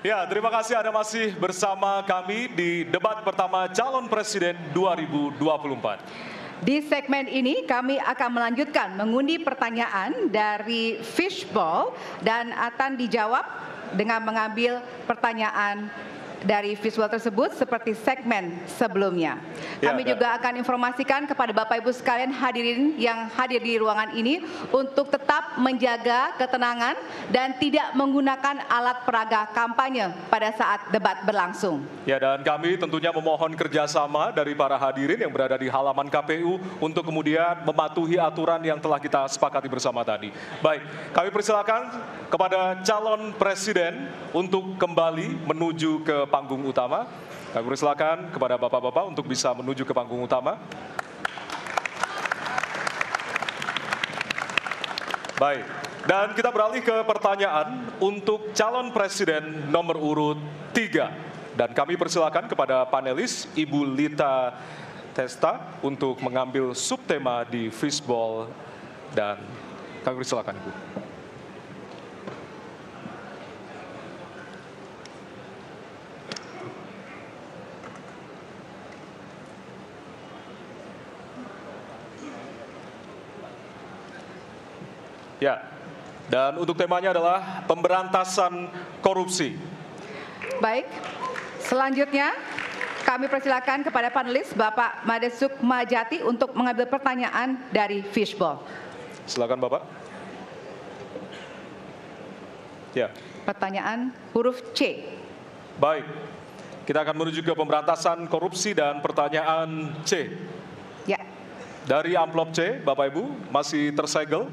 Ya, terima kasih Anda masih bersama kami di debat pertama calon presiden 2024. Di segmen ini kami akan melanjutkan mengundi pertanyaan dari fishbowl dan akan dijawab dengan mengambil pertanyaan dari visual tersebut seperti segmen sebelumnya. Kami juga akan informasikan kepada Bapak Ibu sekalian hadirin yang hadir di ruangan ini untuk tetap menjaga ketenangan dan tidak menggunakan alat peraga kampanye pada saat debat berlangsung. Ya, dan kami tentunya memohon kerjasama dari para hadirin yang berada di halaman KPU untuk kemudian mematuhi aturan yang telah kita sepakati bersama tadi. Baik, kami persilakan kepada calon presiden untuk kembali menuju ke panggung utama. Kami persilakan kepada bapak-bapak untuk bisa menuju ke panggung utama. Baik, dan kita beralih ke pertanyaan untuk calon presiden nomor urut 3. Dan kami persilakan kepada panelis Ibu Lita Testa untuk mengambil subtema di fishbowl dan kami persilakan Ibu. Ya, dan untuk temanya adalah pemberantasan korupsi. Baik, selanjutnya kami persilakan kepada panelis Bapak Madesuk Majati untuk mengambil pertanyaan dari fishbowl. Silakan Bapak. Ya. Pertanyaan huruf C. Baik, kita akan menuju ke pemberantasan korupsi dan pertanyaan C. Ya. Dari amplop C, Bapak Ibu, masih tersegel.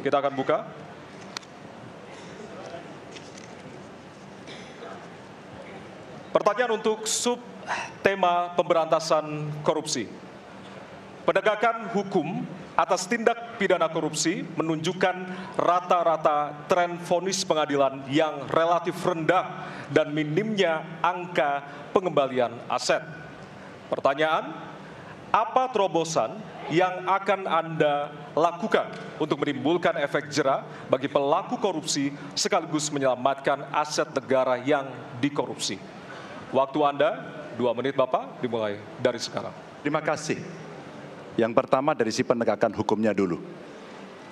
Kita akan buka. Pertanyaan untuk subtema pemberantasan korupsi. Penegakan hukum atas tindak pidana korupsi menunjukkan rata-rata tren vonis pengadilan yang relatif rendah dan minimnya angka pengembalian aset. Pertanyaan, apa terobosan yang akan Anda lakukan untuk menimbulkan efek jera bagi pelaku korupsi sekaligus menyelamatkan aset negara yang dikorupsi? Waktu Anda 2 menit Bapak, dimulai dari sekarang. Terima kasih. Yang pertama dari si penegakan hukumnya dulu.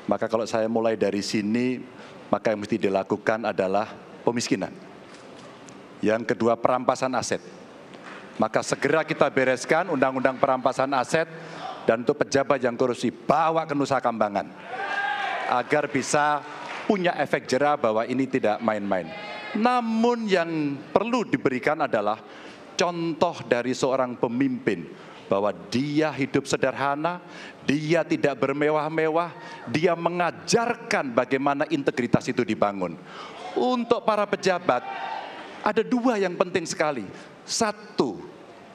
Maka kalau saya mulai dari sini, maka yang mesti dilakukan adalah pemiskinan. Yang kedua perampasan aset. Maka segera kita bereskan undang-undang perampasan aset. Dan untuk pejabat yang korupsi, bawa ke Nusa Kambangan. Agar bisa punya efek jera bahwa ini tidak main-main. Namun yang perlu diberikan adalah contoh dari seorang pemimpin. Bahwa dia hidup sederhana, dia tidak bermewah-mewah, dia mengajarkan bagaimana integritas itu dibangun. Untuk para pejabat, ada 2 yang penting sekali. 1,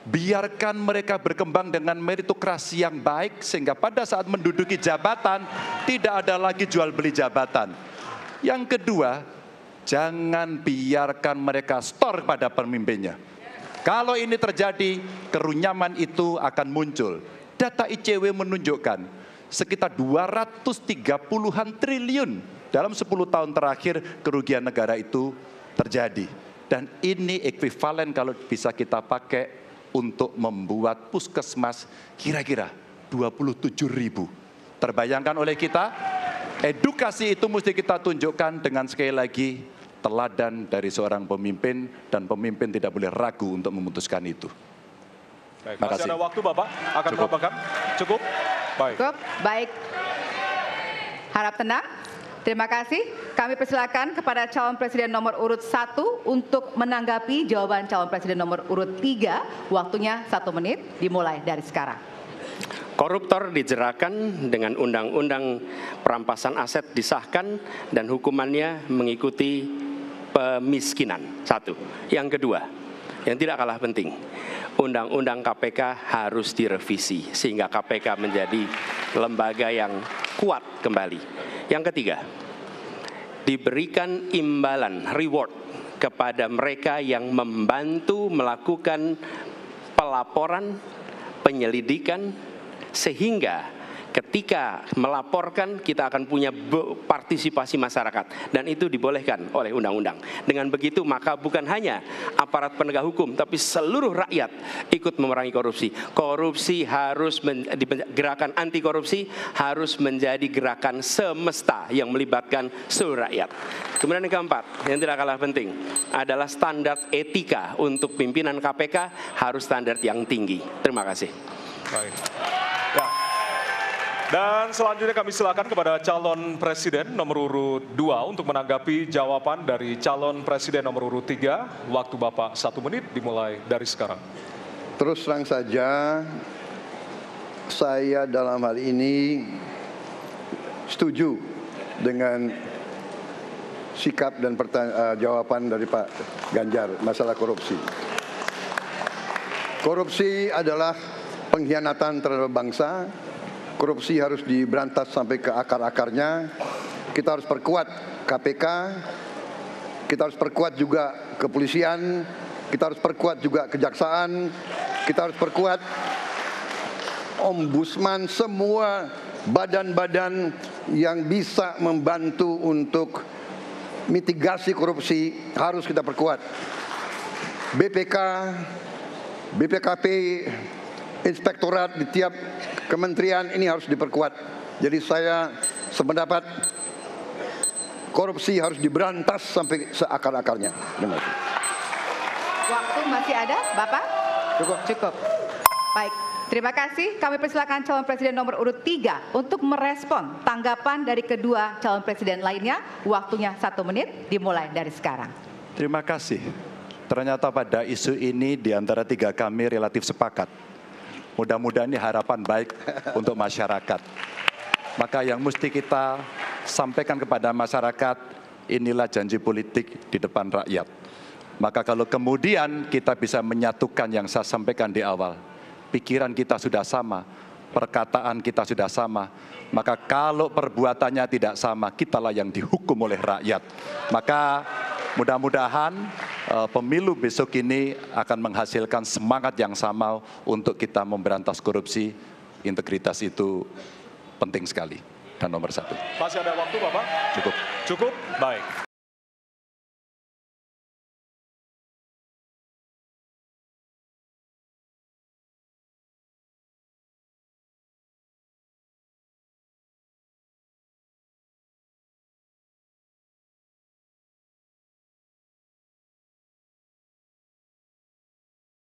biarkan mereka berkembang dengan meritokrasi yang baik sehingga pada saat menduduki jabatan tidak ada lagi jual beli jabatan. Yang kedua, jangan biarkan mereka store pada pemimpinnya. Kalau ini terjadi, kerunyaman itu akan muncul. Data ICW menunjukkan sekitar 230-an triliun dalam 10 tahun terakhir kerugian negara itu terjadi. Dan ini ekuivalen kalau bisa kita pakai untuk membuat puskesmas kira-kira 27.000. Terbayangkan oleh kita, edukasi itu mesti kita tunjukkan dengan sekali lagi teladan dari seorang pemimpin dan pemimpin tidak boleh ragu untuk memutuskan itu. Baik, masih ada waktu Bapak, akan melaporkan. Cukup? Baik. Cukup, baik. Harap tenang. Terima kasih. Kami persilakan kepada calon presiden nomor urut 1 untuk menanggapi jawaban calon presiden nomor urut 3. Waktunya 1 menit, dimulai dari sekarang. Koruptor dijeratkan dengan undang-undang perampasan aset disahkan dan hukumannya mengikuti pemiskinan. 1. Yang kedua, yang tidak kalah penting, undang-undang KPK harus direvisi sehingga KPK menjadi lembaga yang kuat kembali. Yang ketiga, diberikan imbalan, reward kepada mereka yang membantu melakukan pelaporan, penyelidikan, sehingga ketika melaporkan kita akan punya partisipasi masyarakat, dan itu dibolehkan oleh undang-undang. Dengan begitu maka bukan hanya aparat penegak hukum, tapi seluruh rakyat ikut memerangi korupsi. Korupsi harus gerakan anti korupsi harus menjadi gerakan semesta yang melibatkan seluruh rakyat. Kemudian yang keempat, yang tidak kalah penting adalah standar etika untuk pimpinan KPK harus standar yang tinggi. Terima kasih. Baik. Ya. Dan selanjutnya kami silakan kepada calon presiden nomor urut 2 untuk menanggapi jawaban dari calon presiden nomor urut 3. Waktu Bapak 1 menit dimulai dari sekarang. Terus terang saja, saya dalam hal ini setuju dengan sikap dan jawaban dari Pak Ganjar masalah korupsi. Korupsi adalah pengkhianatan terhadap bangsa. Korupsi harus diberantas sampai ke akar-akarnya. Kita harus perkuat KPK, kita harus perkuat juga kepolisian, kita harus perkuat juga kejaksaan, kita harus perkuat ombudsman, semua badan-badan yang bisa membantu untuk mitigasi korupsi harus kita perkuat. BPK, BPKP, inspektorat di tiap kementerian ini harus diperkuat. Jadi saya sependapat korupsi harus diberantas sampai seakar-akarnya. Terima kasih. Waktu masih ada, Bapak? Cukup. Cukup. Baik, terima kasih. Kami persilakan calon presiden nomor urut 3 untuk merespon tanggapan dari kedua calon presiden lainnya. Waktunya 1 menit, dimulai dari sekarang. Terima kasih. Ternyata pada isu ini di antara 3 kami relatif sepakat. Mudah-mudahan ini harapan baik untuk masyarakat. Maka yang mesti kita sampaikan kepada masyarakat, inilah janji politik di depan rakyat. Maka kalau kemudian kita bisa menyatukan yang saya sampaikan di awal, pikiran kita sudah sama, perkataan kita sudah sama, maka kalau perbuatannya tidak sama, kitalah yang dihukum oleh rakyat. Maka mudah-mudahan pemilu besok ini akan menghasilkan semangat yang sama untuk kita memberantas korupsi. Integritas itu penting sekali dan nomor 1. Masih ada waktu, Bapak? Cukup. Cukup? Baik.